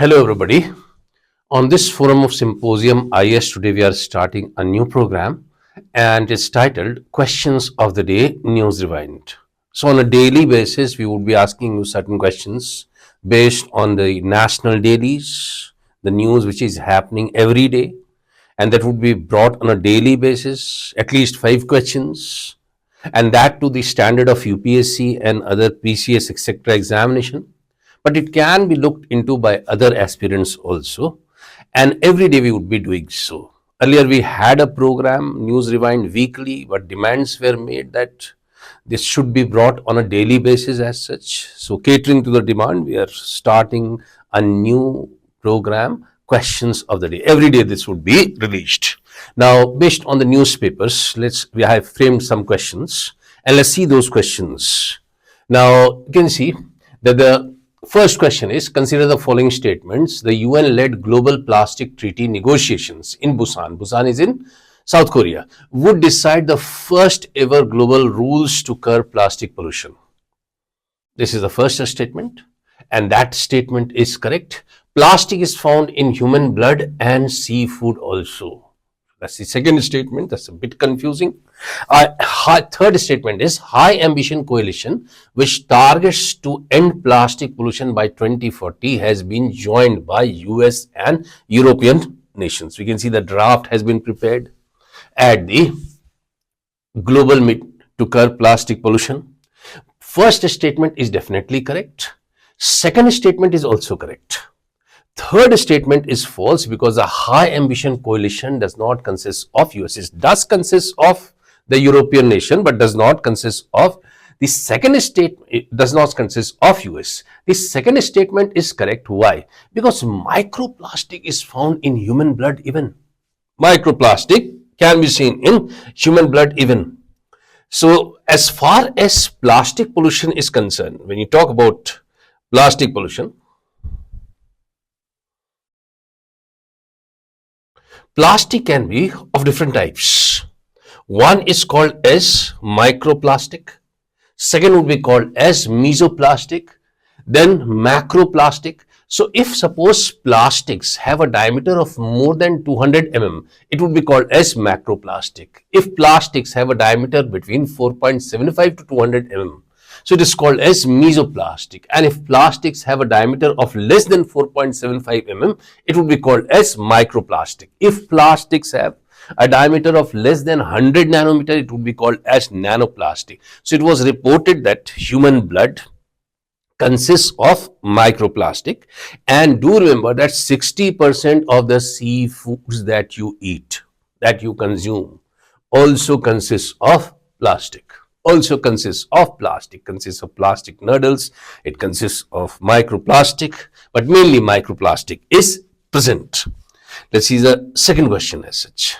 Hello, everybody. On this forum of Symposium IAS, today we are starting a new program and it's titled Questions of the Day News Rewind. So, on a daily basis, we would be asking you certain questions based on the national dailies, the news which is happening every day, and that would be brought on a daily basis, at least 5 questions, and that to the standard of UPSC and other PCS etc. examination. But it can be looked into by other aspirants also, and every day we would be doing so. Earlier we had a program, News Rewind weekly, but demands were made that this should be brought on a daily basis as such. So catering to the demand, we are starting a new program, Questions of the Day. Every day this would be released. Now, based on the newspapers, we have framed some questions and let's see those questions. Now, you can see that the first question is, consider the following statements. The UN-led global plastic treaty negotiations in Busan, Busan is in South Korea, would decide the first ever global rules to curb plastic pollution. This is the first statement, and that statement is correct. Plastic is found in human blood and seafood also. That's the second statement. That's a bit confusing. Third statement is High Ambition Coalition, which targets to end plastic pollution by 2040, has been joined by US and European nations. We can see the draft has been prepared at the global meet to curb plastic pollution. First statement is definitely correct. Second statement is also correct. Third statement is false because the High Ambition Coalition does not consist of US. It does consist of the European nation, but does not consist of the second statement. It does not consist of US. The second statement is correct. Why? Because microplastic is found in human blood even. Microplastic can be seen in human blood even. So, as far as plastic pollution is concerned, when you talk about plastic pollution, plastic can be of different types. One is called as microplastic. Second would be called as mesoplastic. Then macroplastic. So if suppose plastics have a diameter of more than 200 mm, it would be called as macroplastic. If plastics have a diameter between 4.75 to 200 mm, so it is called as mesoplastic. And if plastics have a diameter of less than 4.75 mm, it would be called as microplastic. If plastics have a diameter of less than 100 nanometer, it would be called as nanoplastic. So it was reported that human blood consists of microplastic, and do remember that 60% of the seafoods that you eat, that you consume, also consists of plastic. Consists of plastic noodles, it consists of microplastic, but mainly microplastic is present. Let's see the second question as such.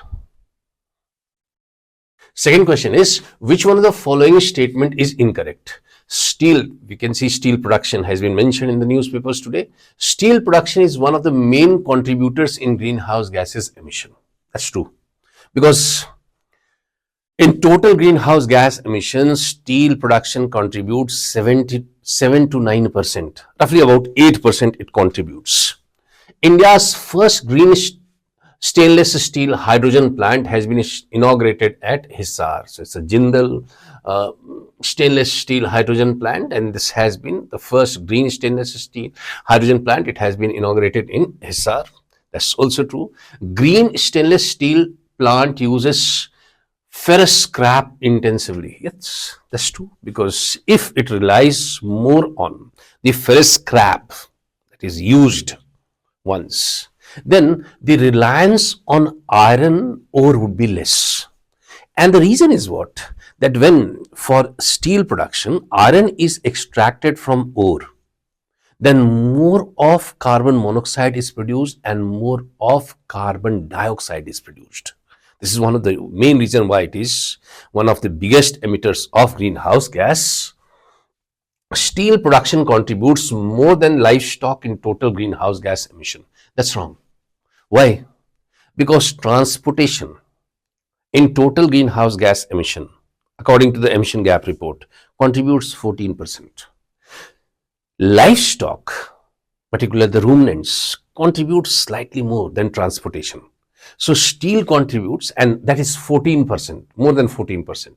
Second question is, which one of the following statement is incorrect? Steel, we can see steel production has been mentioned in the newspapers today. Steel production is one of the main contributors in greenhouse gases emission. That's true. Because in total greenhouse gas emissions, steel production contributes 7 to 9%. Roughly about 8% it contributes. India's first green stainless steel hydrogen plant has been inaugurated at Hisar. So it's a Jindal stainless steel hydrogen plant, and this has been the first green stainless steel hydrogen plant. It has been inaugurated in Hisar. That's also true. Green stainless steel plant uses ferrous scrap intensively. Yes, that's true, because if it relies more on the ferrous scrap that is used once, then the reliance on iron ore would be less. And the reason is what? That when for steel production, iron is extracted from ore, then more of carbon monoxide is produced and more of carbon dioxide is produced. This is one of the main reasons why it is one of the biggest emitters of greenhouse gas. Steel production contributes more than livestock in total greenhouse gas emission. That's wrong. Why? Because transportation in total greenhouse gas emission, according to the emission gap report, contributes 14%. Livestock particularly the ruminants, contribute slightly more than transportation. So steel contributes, and that is 14%, more than 14%.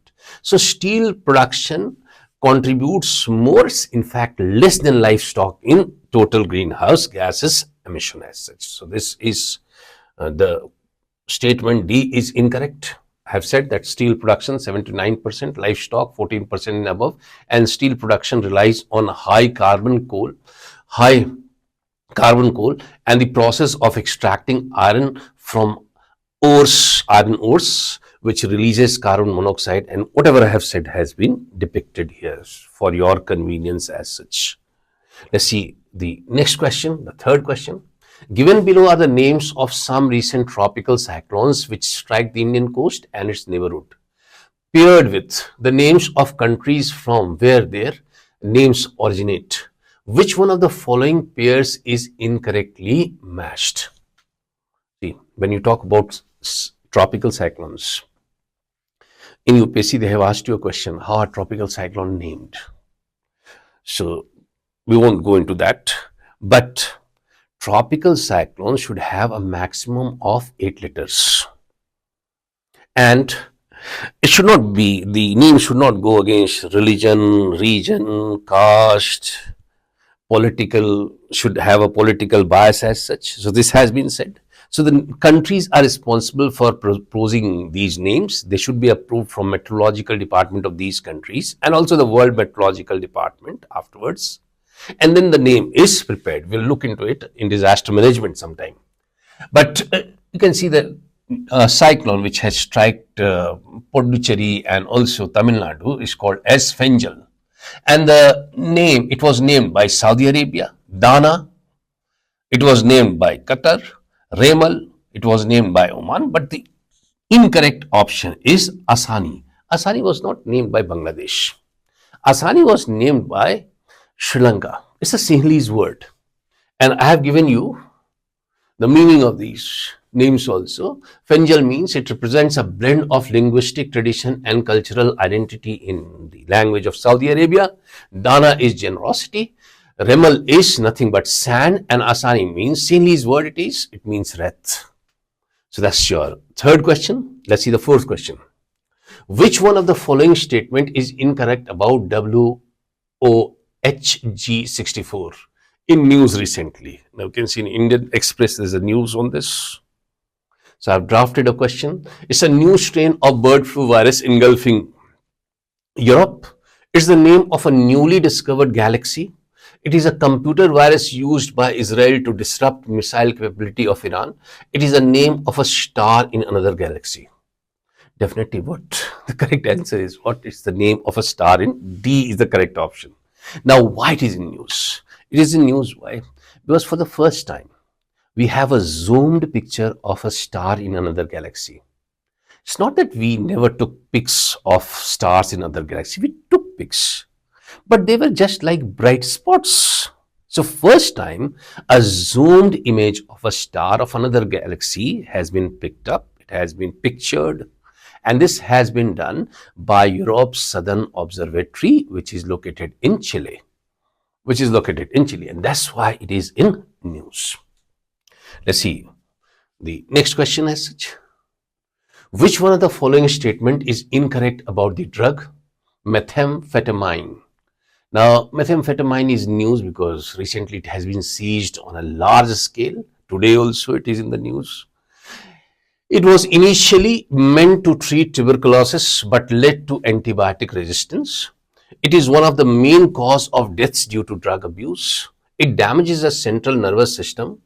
So steel production contributes more, in fact, less than livestock in total greenhouse gases emission as such. So this is the statement D is incorrect. I have said that steel production 79%, livestock 14% and above, and steel production relies on high carbon coal, and the process of extracting iron from iron ores, which releases carbon monoxide, and whatever I have said has been depicted here for your convenience as such. Let's see the next question, the third question. Given below are the names of some recent tropical cyclones which strike the Indian coast and its neighborhood, paired with the names of countries from where their names originate. Which one of the following pairs is incorrectly matched? See, when you talk about tropical cyclones, in UPSC they have asked you a question, how are tropical cyclone named? So we won't go into that, but tropical cyclones should have a maximum of 8 letters. And it should not be, the name should not go against religion, region, caste, political, should have a political bias as such. So this has been said. So the countries are responsible for proposing these names. They should be approved from meteorological department of these countries and also the World Meteorological Department afterwards. And then the name is prepared. We'll look into it in disaster management sometime. But you can see the cyclone which has struck Pondicherry and also Tamil Nadu is called as Fenjal. And the name, it was named by Saudi Arabia, Dana, it was named by Qatar, Remal, it was named by Oman, but the incorrect option is Asani. Asani was not named by Bangladesh. Asani was named by Sri Lanka. It's a Sinhalese word. And I have given you the meaning of these names also. Fenjal means it represents a blend of linguistic tradition and cultural identity in the language of Saudi Arabia. Dana is generosity. Remal is nothing but sand, and Asani means, Sinhalese word it means wrath. So that's your third question. Let's see the fourth question. Which one of the following statement is incorrect about WOHG64 in news recently? Now you can see in Indian Express there's a news on this. So I've drafted a question. It's a new strain of bird flu virus engulfing Europe. It's the name of a newly discovered galaxy. It is a computer virus used by Israel to disrupt missile capability of Iran. It is a name of a star in another galaxy. Definitely what? The correct answer is what is the name of a star in? D is the correct option. Now why it is in news? It is in news, why? Because for the first time, we have a zoomed picture of a star in another galaxy. It's not that we never took pics of stars in other galaxies. We took pics, but they were just like bright spots. So first time, a zoomed image of a star of another galaxy has been picked up. It has been pictured. And this has been done by Europe's Southern Observatory, which is located in Chile. And that's why it is in news. Let's see the next question as such. Which one of the following statement is incorrect about the drug methamphetamine? Now, methamphetamine is news because recently it has been seized on a large scale. Today also it is in the news. It was initially meant to treat tuberculosis but led to antibiotic resistance. It is one of the main cause of deaths due to drug abuse. It damages the central nervous system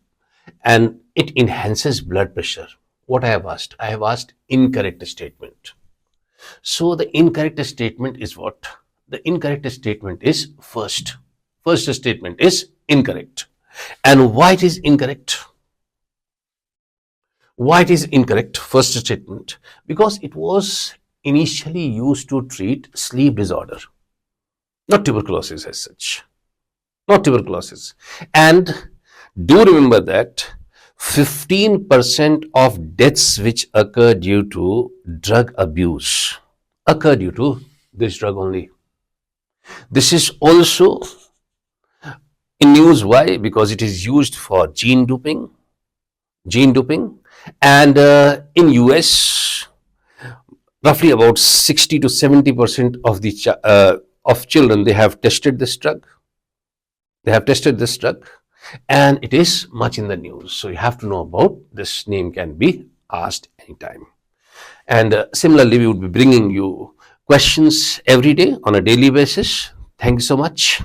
and it enhances blood pressure. What I have asked? I have asked incorrect statement. So the incorrect statement is what? The incorrect statement is first. First statement is incorrect. And why it is incorrect? Why it is incorrect? First statement. Because it was initially used to treat sleep disorder, not tuberculosis as such. Not tuberculosis. And do remember that 15% of deaths which occur due to drug abuse occur due to this drug only. This is also In news, why? Because it is used for gene doping, and in US, roughly about 60 to 70% of of children, they have tested this drug, and it is much in the news. So you have to know about this. Name can be asked anytime. And similarly, we would be bringing you questions every day on a daily basis. Thank you so much.